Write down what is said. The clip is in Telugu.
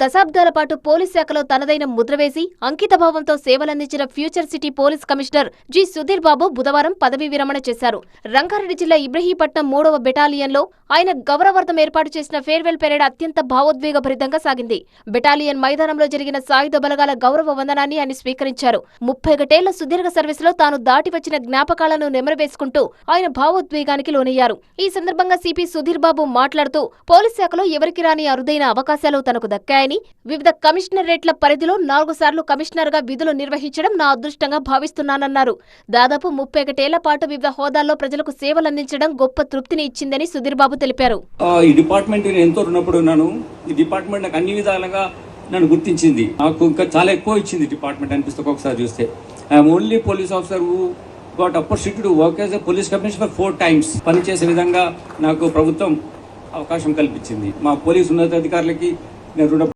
దశాబ్దాల పాటు పోలీస్ శాఖలో తనదైన ముద్ర వేసి అంకితభావంతో సేవలందించిన future city police commissioner G Sudheer Babu బుధవారం పదవీ విరమణ చేశారు. రంగారెడ్డి జిల్లా ఇబ్రహీపట్నం 3వ బెటాలియన్లో ఆయన గౌరవార్థం ఏర్పాటు చేసిన ఫేర్వెల్ పెరేడ్ అత్యంత భావోద్వేగభరితంగా సాగింది. బెటాలియన్ మైదానంలో జరిగిన సాయుధ బలగాల గౌరవ వందనాన్ని ఆయన స్వీకరించారు. 31 సుదీర్ఘ సర్వీసులో తాను దాటి వచ్చిన జ్ఞాపకాలను నెమరవేసుకుంటూ ఆయన భావోద్వేగానికి లోనయ్యారు. ఈ సందర్భంగా సిపి సుధీర్ బాబు మాట్లాడుతూ పోలీస్ శాఖలో ఎవరికి రాని అరుదైన అవకాశాలు తనకు దక్కాయని, వివిధ కమిషనరేట్ల పరిధిలో 4 సార్లు కమిషనర్గా విధులు నిర్వహించడం నా అదృష్టంగా భావిస్తున్నానన్నారు. దాదాపు 31 పాటు వివిధ హోదాల్లో ప్రజలకు సేవలందించడం గొప్ప తృప్తిని ఇచ్చిందని సుధీర్ బాబు తెలిపారు. ఈ డిపార్ట్మెంట్ ఎంతో రుణపడి ఉన్నాను. ఈ డిపార్ట్మెంట్ నాకు అన్ని విధాలుగా నన్ను గుర్తించింది. నాకు ఇంకా చాలా ఎక్కువ ఇచ్చింది డిపార్ట్మెంట్ అనిపిస్తుంది ఒకసారి చూస్తే. I'm only police officer who got opportunity to work as a police commissioner 4 times. పనిచేసే విధంగా నాకు ప్రభుత్వం అవకాశం కల్పించింది. మా పోలీసు ఉన్నతాధికారులకి నేను